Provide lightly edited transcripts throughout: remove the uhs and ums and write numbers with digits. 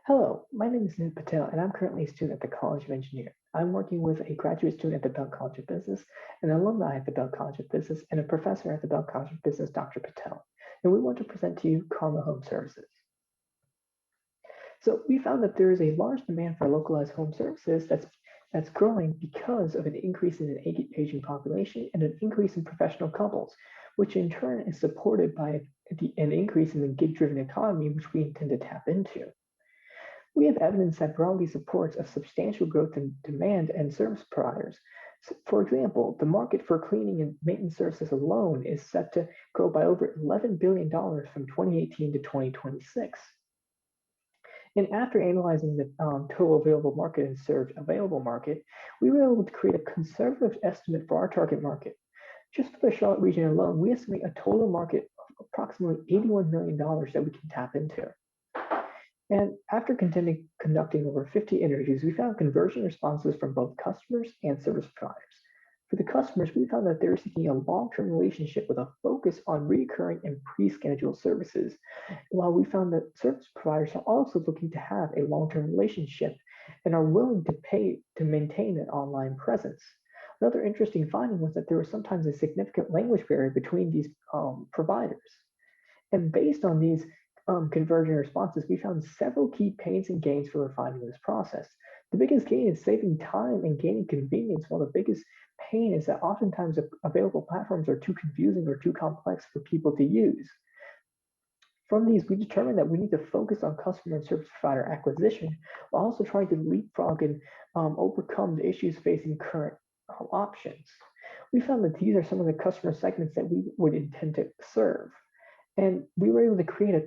Hello, my name is Nimit Patel, and I'm currently a student at the College of Engineering. I'm working with a graduate student at the Belk College of Business, an alumni at the Belk College of Business, and a professor at the Belk College of Business, Dr. Patel. And we want to present to you Karma Home Services. So we found that there is a large demand for localized home services that's growing because of an increase in an aging population and an increase in professional couples, which in turn is supported by an increase in the gig-driven economy, which we intend to tap into. We have evidence that broadly supports a substantial growth in demand and service providers. So, for example, the market for cleaning and maintenance services alone is set to grow by over $11 billion from 2018 to 2026. And after analyzing the total available market and served available market, we were able to create a conservative estimate for our target market. Just for the Charlotte region alone, we estimate a total market of approximately $81 million that we can tap into. And after conducting over 50 interviews, we found conversion responses from both customers and service providers. For the customers, we found that they're seeking a long-term relationship with a focus on recurring and pre-scheduled services, while we found that service providers are also looking to have a long-term relationship and are willing to pay to maintain an online presence. Another interesting finding was that there was sometimes a significant language barrier between these providers. And based on these conversion responses, we found several key pains and gains for refining this process. The biggest gain is saving time and gaining convenience, while the biggest pain is that oftentimes available platforms are too confusing or too complex for people to use. From these, we determined that we need to focus on customer and service provider acquisition while also trying to leapfrog and overcome the issues facing current options. We found that these are some of the customer segments that we would intend to serve. And we were able to create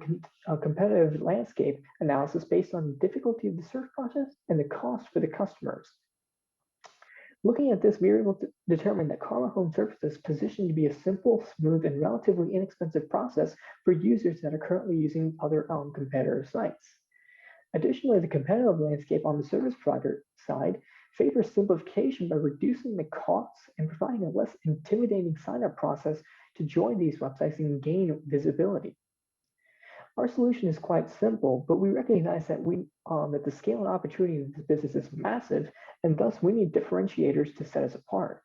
a competitive landscape analysis based on the difficulty of the search process and the cost for the customers. Looking at this, we were able to determine that Karma Home Services is positioned to be a simple, smooth, and relatively inexpensive process for users that are currently using other competitor sites. Additionally, the competitive landscape on the service provider side favors simplification by reducing the costs and providing a less intimidating sign-up process to join these websites and gain visibility. Our solution is quite simple, but we recognize that that the scale and opportunity of this business is massive, and thus we need differentiators to set us apart.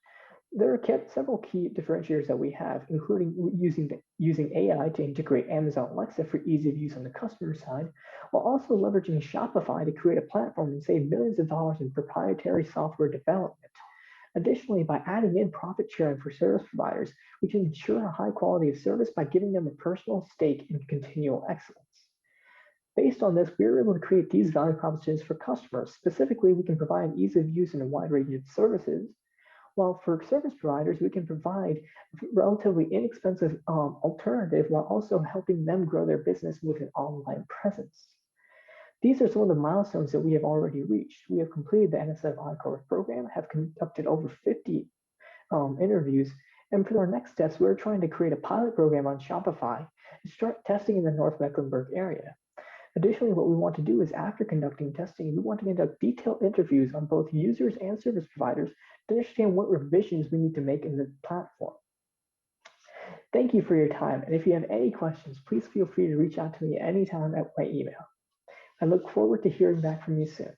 There are several key differentiators that we have, including using AI to integrate Amazon Alexa for ease of use on the customer side, while also leveraging Shopify to create a platform and save millions of dollars in proprietary software development. Additionally, by adding in profit sharing for service providers, we can ensure a high quality of service by giving them a personal stake in continual excellence. Based on this, we were able to create these value propositions for customers. Specifically, we can provide ease of use in a wide range of services, while for service providers, we can provide a relatively inexpensive alternative while also helping them grow their business with an online presence. These are some of the milestones that we have already reached. We have completed the NSF iCourse program, have conducted over 50 interviews, and for our next steps, we're trying to create a pilot program on Shopify and start testing in the North Mecklenburg area. Additionally, what we want to do is after conducting testing, we want to conduct detailed interviews on both users and service providers to understand what revisions we need to make in the platform. Thank you for your time, and if you have any questions, please feel free to reach out to me anytime at my email. I look forward to hearing back from you soon.